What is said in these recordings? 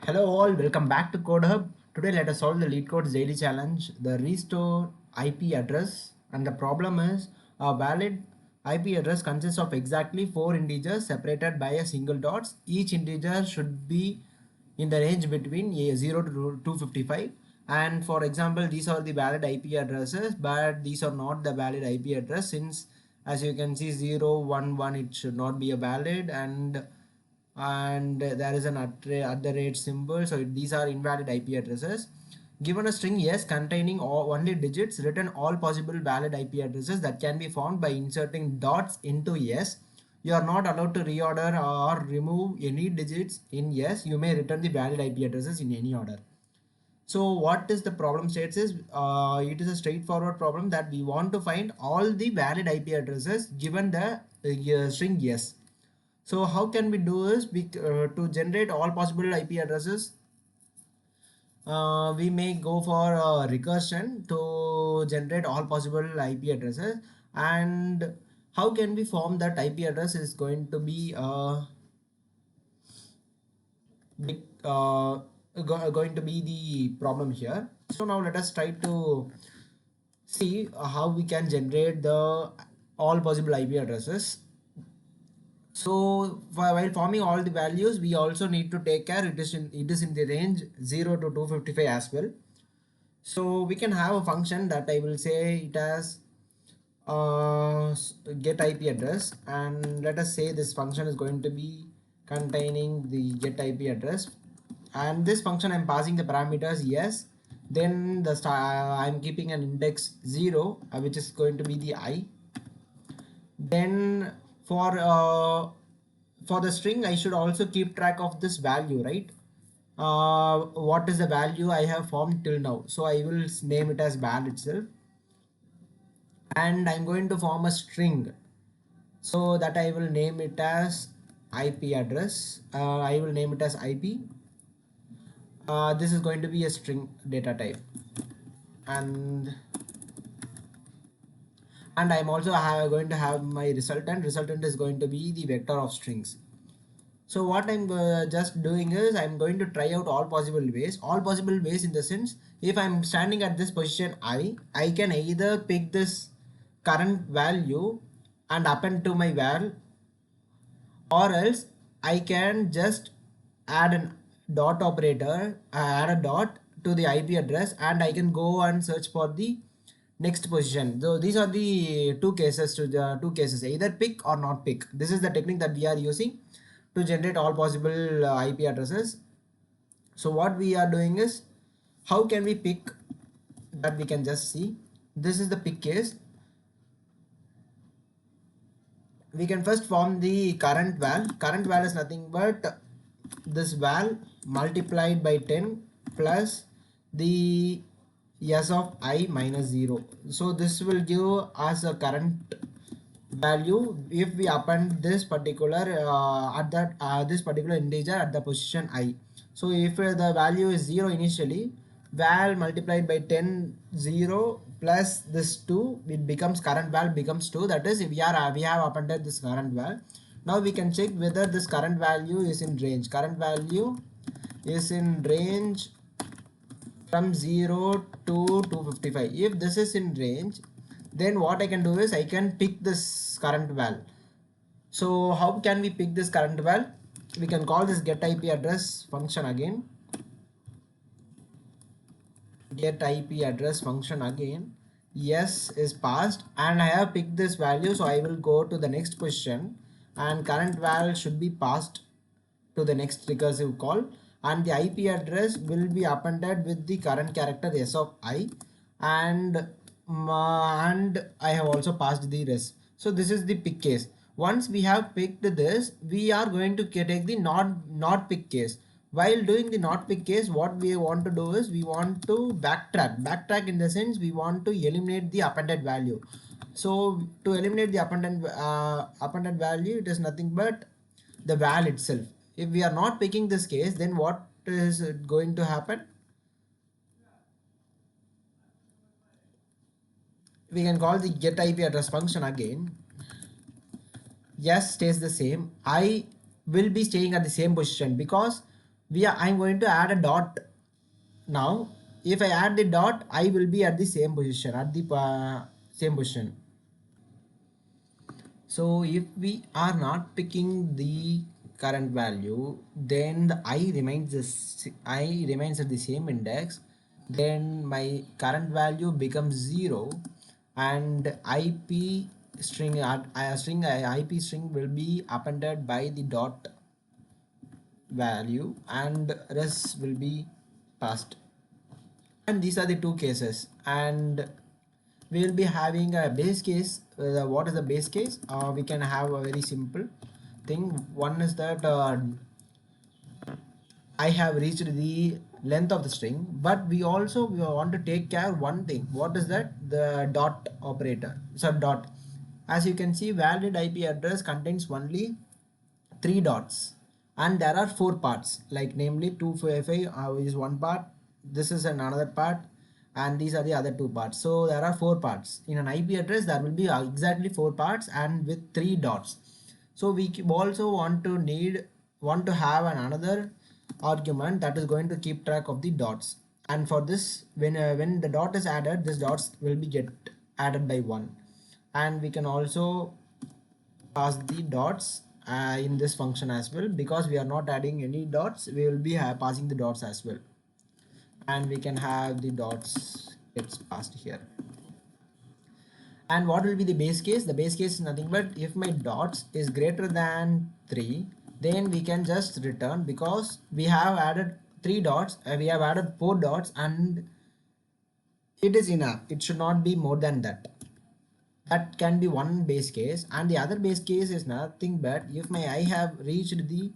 Hello all, welcome back to Code Hub. Today let us solve the lead codes daily challenge, the restore IP address. And the problem is a valid IP address consists of exactly 4 integers separated by a single dots. Each integer should be in the range between 0 to 255. And for example, these are the valid IP addresses, but these are not the valid IP address since as you can see 011 it should not be a valid, and there is an at the rate symbol, so these are invalid IP addresses. Given a string yes containing only digits, return all possible valid IP addresses that can be found by inserting dots into yes. You are not allowed to reorder or remove any digits in yes. You may return the valid IP addresses in any order. So what is the problem states is it is a straightforward problem that we want to find all the valid IP addresses given the string yes. So how can we do is to generate all possible IP addresses? We may go for recursion to generate all possible IP addresses. And how can we form that IP address is going to be big, going to be the problem here. So now let us try to see how we can generate the all possible IP addresses. So while forming all the values, we also need to take care it is in the range 0 to 255 as well. So we can have a function that I will say it as get IP address, and let us say this function is going to be containing the get IP address, and this function I'm passing the parameters yes, then the I'm keeping an index 0 which is going to be the I. Then for the string I should also keep track of this value, right? What is the value I have formed till now, so I will name it as val itself, and I'm going to form a string so that I will name it as IP address. I will name it as IP. This is going to be a string data type, and I'm also going to have my resultant. Resultant is going to be the vector of strings. So what I'm just doing is I'm going to try out all possible ways. All possible ways in the sense, if I'm standing at this position I can either pick this current value and append to my val, or else I can just add a dot operator, add a dot to the IP address, and I can go and search for the next position. So these are the two cases, either pick or not pick. This is the technique that we are using to generate all possible IP addresses. So what we are doing is, how can we pick, that we can just see. This is the pick case. We can first form the current val. Current val is nothing but this val multiplied by 10 plus the s of I minus 0. So this will give us a current value if we append this particular at that this particular integer at the position I. So if the value is 0 initially, val multiplied by 10 0 plus this 2, it becomes current val becomes 2. That is, if we have appended this current val. Now we can check whether this current value is in range. Current value is in range from 0 to 255. If this is in range, then what I can do is I can pick this current val. So how can we pick this current val? We can call this get IP address function again. Get IP address function again. Yes is passed, and I have picked this value, so I will go to the next position, and current val should be passed to the next recursive call, and the IP address will be appended with the current character s of I, and I have also passed the rest. So this is the pick case. Once we have picked this, we are going to take the not pick case. While doing the not pick case, what we want to do is we want to backtrack in the sense we want to eliminate the appended value. So to eliminate the appended value, it is nothing but the val itself. If we are not picking this case, then what is going to happen? We can call the get IP address function again. Yes stays the same. I will be staying at the same position because I'm going to add a dot now. If I add the dot, I will be at the same position, same position. So if we are not picking the current value, then the I remains at the same index. Then my current value becomes 0, and IP IP string will be appended by the dot value, and rest will be passed. And these are the two cases, and we will be having a base case. What is the base case? We can have a very simple thing. One is that I have reached the length of the string, but we want to take care one thing. What is that? The dot operator. So dot. As you can see, valid IP address contains only three dots, and there are four parts, like namely 255 is one part, this is another part, and these are the other two parts. So there are four parts in an IP address. There will be exactly four parts and with three dots. So we also want to have another argument that is going to keep track of the dots. And for this, when the dot is added, this dots will be get added by one. And we can also pass the dots in this function as well, because we are not adding any dots, we will be passing the dots as well, and we can have the dots gets passed here. And what will be the base case? The base case is nothing but if my dots is greater than 3, then we can just return, because we have added 3 dots, we have added 4 dots, and it is enough. It should not be more than that. That can be one base case, and the other base case is nothing but if my I have reached the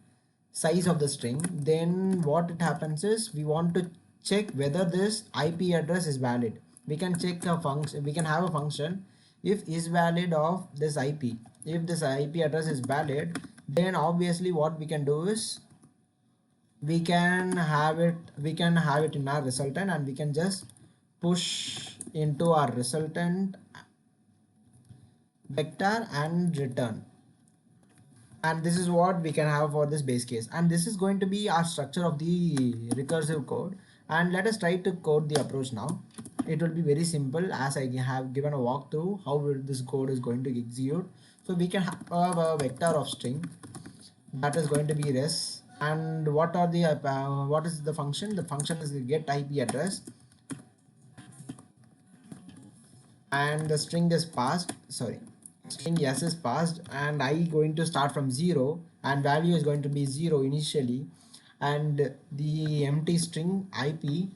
size of the string, then what it happens is we want to check whether this IP address is valid. We can check a function, we can have a function if is valid of this IP. If this IP address is valid, then obviously what we can do is we can have it in our resultant, and we can just push into our resultant vector and return. And this is what we can have for this base case, and this is going to be our structure of the recursive code. And let us try to code the approach now. It will be very simple, as I have given a walkthrough how this code is going to execute. So we can have a vector of string that is going to be res, and what is the function? The function is the get IP address, and the string is passed, sorry, string s is passed, and I going to start from 0, and value is going to be 0 initially, and the empty string IP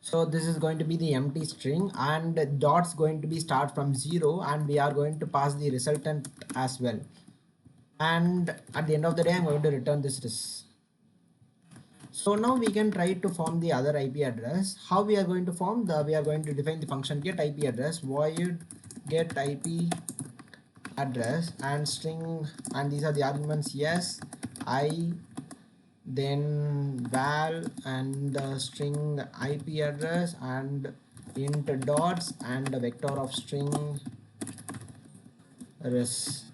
so this is going to be the empty string, and dots going to be start from 0, and we are going to pass the resultant as well. And at the end of the day, I'm going to return this. So now we can try to form the other IP address. How we are going to form we are going to define the function get IP address, void get IP address, and string, and these are the arguments yes, I, then val, and string IP address, and int dots, and a vector of string res,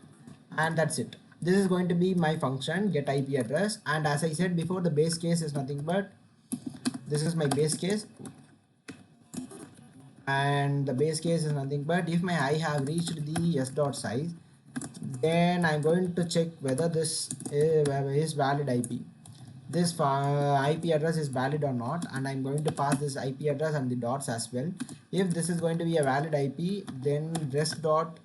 and that's it. This is going to be my function get IP address, and as I said before, the base case is nothing but this is my base case, and the base case is nothing but if my I have reached the s dot size, then I'm going to check whether this is valid IP. This IP address is valid or not, and I'm going to pass this IP address and the dots as well. If this is going to be a valid IP, then rest dot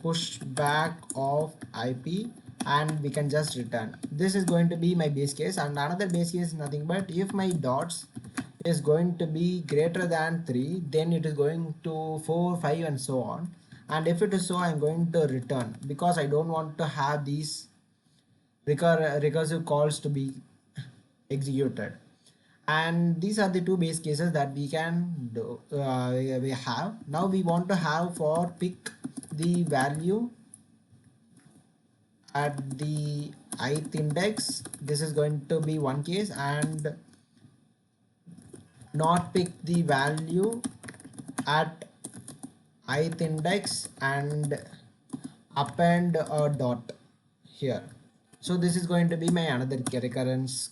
push back of IP, and we can just return. This is going to be my base case, and another base case is nothing but if my dots is going to be greater than 3, then it is going to 4, 5, and so on. And if it is so, I'm going to return, because I don't want to have these recursive calls to be executed. And these are the two base cases that we can do. We have now we want to have for pick the value at the ith index. This is going to be one case, and not pick the value at ith index and append a dot here. So this is going to be my another recurrence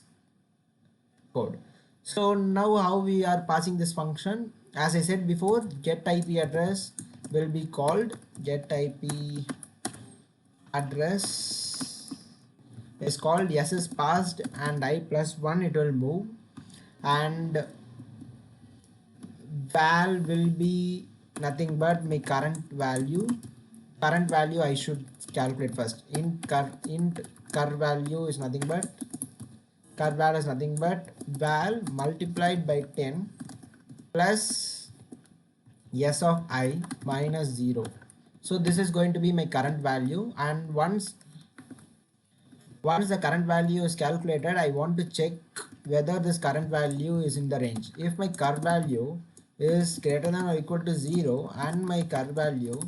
code. So now how we are passing this function, as I said before, get IP address will be called get IP address is called yes is passed and I plus 1 it will move, and val will be nothing but my current value I should calculate first. Int cur value is nothing but val multiplied by 10 plus s of I minus 0. So this is going to be my current value, and once the current value is calculated, I want to check whether this current value is in the range. If my current value is greater than or equal to 0 and my current value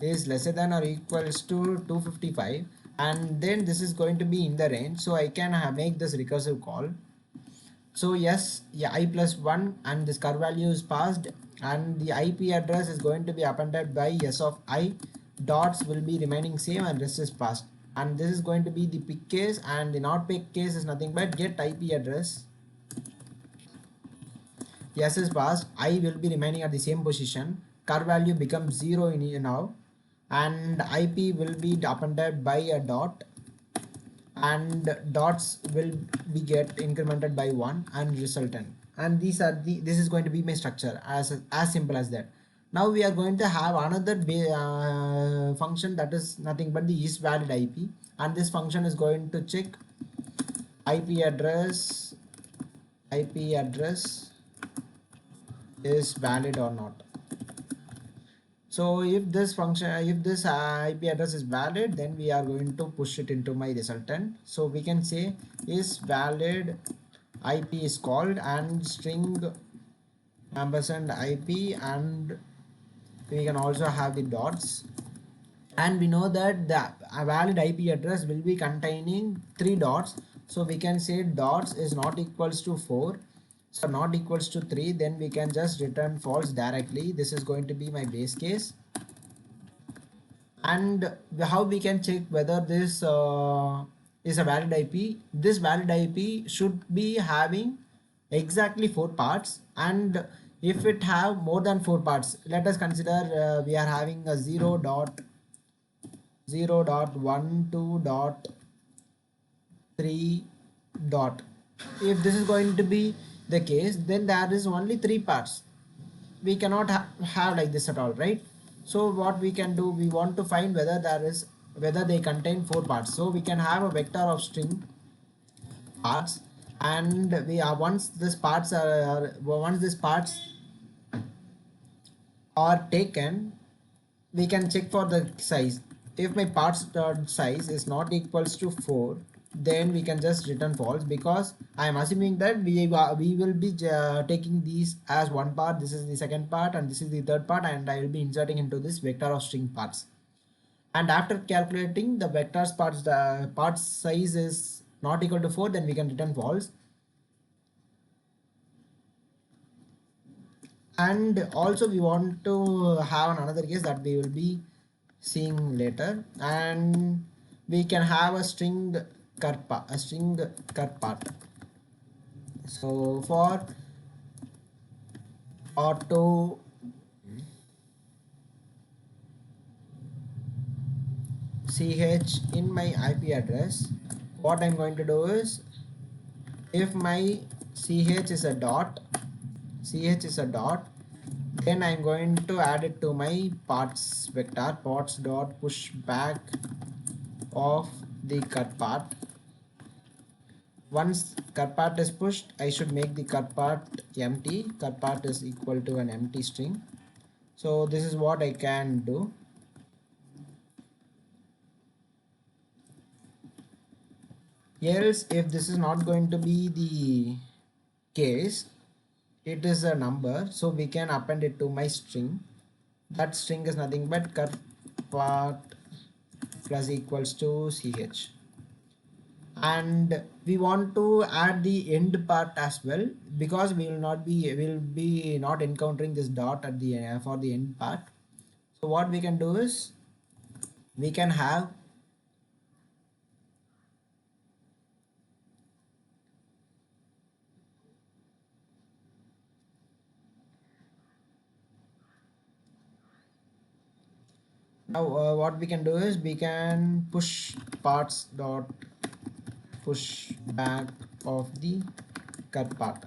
is lesser than or equals to 255, and then this is going to be in the range, so I can make this recursive call. So yes, yeah, I plus 1 and this curve value is passed, and the IP address is going to be appended by s of I, dots will be remaining same and rest is passed. And this is going to be the pick case, and the not pick case is nothing but get IP address. Yes is passed, I will be remaining at the same position, curve value becomes 0 in now, and IP will be appended by a dot, and dots will be get incremented by 1 and resultant, and this is going to be my structure, as simple as that. Now we are going to have another function that is nothing but the is valid IP, and this function is going to check IP address is valid or not. So if this IP address is valid, then we are going to push it into my resultant. So we can say is valid IP is called and string ampersand IP, and we can also have the dots, and we know that the valid IP address will be containing 3 dots. So we can say dots is not equals to 4, so not equals to 3, then we can just return false directly. This is going to be my base case. And how we can check whether this is a valid IP? This valid IP should be having exactly 4 parts, and if it have more than 4 parts, let us consider we are having a 0.0.12.3 dot. If this is going to be the case, then there is only 3 parts. We cannot have like this at all, right? So what we can do, we want to find whether they contain 4 parts. So we can have a vector of string parts, and we are once these parts are taken, we can check for the size. If my parts dot size is not equals to 4, then we can just return false, because I am assuming that we will be taking these as one part, this is the second part and this is the third part, and I will be inserting into this vector of string parts. And after calculating the vectors parts, the part size is not equal to 4, then we can return false. And also we want to have another case that we will be seeing later, and we can have a string cut part. So for auto ch in my IP address, what I'm going to do is, if my ch is a dot, then I'm going to add it to my parts vector, parts dot push back of the cut part. Once cut part is pushed, I should make the cut part empty. Cut part is equal to an empty string. So this is what I can do. Else, if this is not going to be the case, it is a number, so we can append it to my string. That string is nothing but cut part plus equals to ch. and we want to add the end part as well, because we will be not encountering this dot at the for the end part. So what we can do is we can have now what we can do is we can push parts dot push back of the cut part.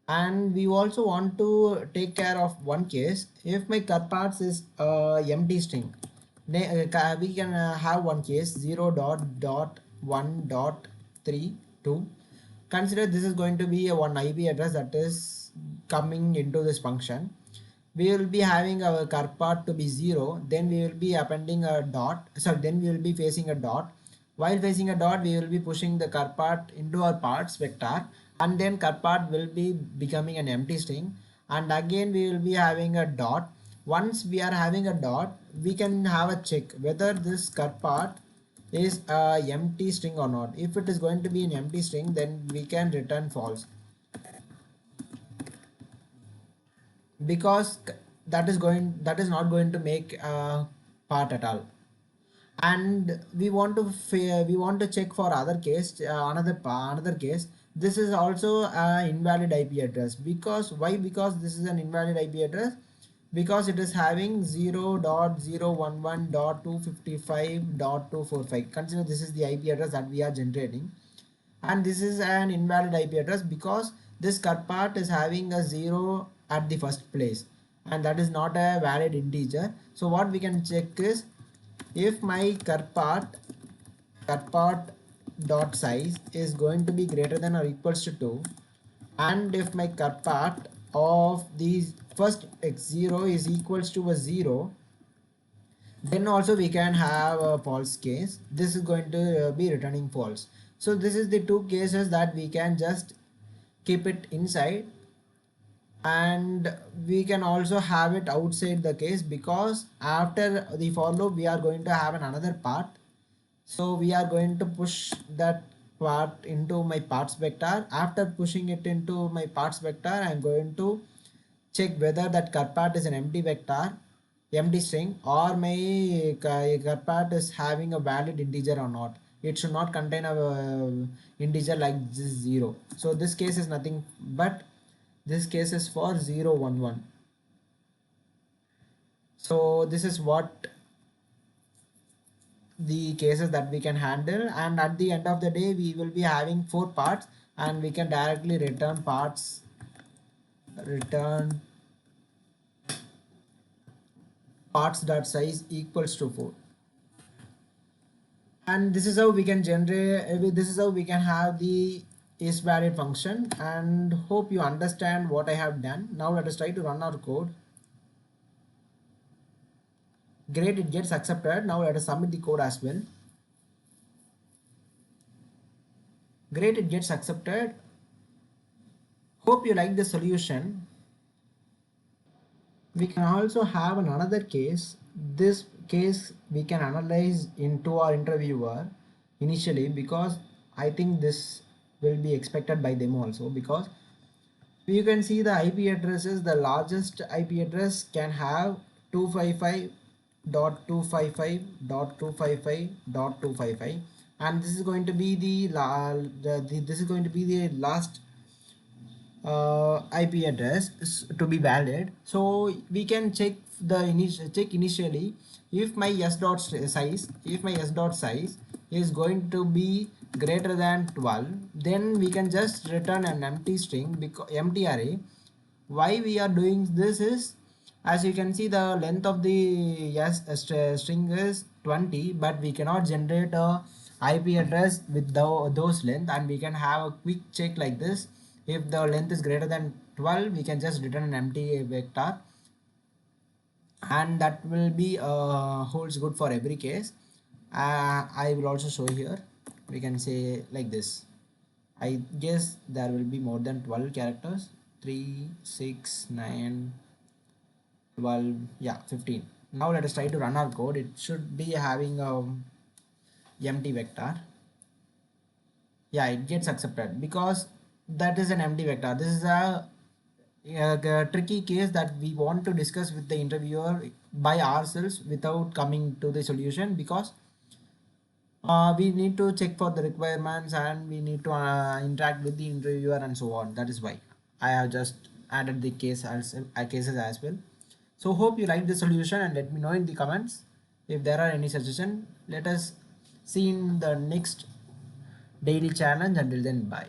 And we also want to take care of one case. If my cut parts is empty string, we can have one case 0 dot dot 1 dot 3 2. Consider this is going to be a one IP address that is coming into this function. We will be having our car part to be 0, then we will be appending a dot, sorry, then we will be facing a dot. While facing a dot, we will be pushing the car part into our parts vector, and then car part will be becoming an empty string, and again we will be having a dot. Once we are having a dot, we can have a check whether this car part is a empty string or not. If it is going to be an empty string, then we can return false, because that is not going to make a part at all. And we want to check for other case, another case. This is also an invalid IP address. Because why? Because this is an invalid IP address, because it is having 0.011.255.245. Consider this is the IP address that we are generating, and this is an invalid IP address because this cut part is having a 0 at the first place, and that is not a valid integer. So what we can check is, if my cut part dot size is going to be greater than or equals to 2, and if my cut part of these first x0 is equals to a 0, then also we can have a false case. This is going to be returning false. So this is the two cases that we can just keep it inside, and we can also have it outside the case, because after the for loop we are going to have another part. So we are going to push that part into my parts vector. After pushing it into my parts vector, I am going to check whether that cut part is an empty vector, empty string, or my cut part is having a valid integer or not. It should not contain a integer like this 0. So this case is nothing but this case is for 0 1 1. So this is what the cases that we can handle, and at the end of the day we will be having 4 parts, and we can directly return parts dot size equals to 4. And this is how we can this is how we can have the is valid function. And hope you understand what I have done. Now let us try to run our code. Great, it gets accepted. Now let us submit the code as well. Great, it gets accepted. Hope you like the solution. We can also have another case. This case we can analyze into our interviewer initially, because I think this will be expected by them also, because you can see the IP addresses. The largest IP address can have 255.255.255.255, and this is going to be this is going to be the last IP address to be valid. So we can check initially, if my s dot size is going to be greater than 12, then we can just return an empty string, because empty array. Why we are doing this is, as you can see, the length of the string is 20, but we cannot generate a IP address with those length, and we can have a quick check like this. If the length is greater than 12, we can just return an empty vector, and that will be holds good for every case. I will also show here. We can say like this. I guess there will be more than 12 characters. 3 6 9 12, yeah, 15. Now let us try to run our code. It should be having a empty vector. Yeah, it gets accepted because that is an empty vector. This is a tricky case that we want to discuss with the interviewer by ourselves without coming to the solution, because we need to check for the requirements and we need to interact with the interviewer and so on. That is why I have just added the cases as well. So hope you like the solution and let me know in the comments if there are any suggestion. Let us see in the next daily challenge. Until then, bye.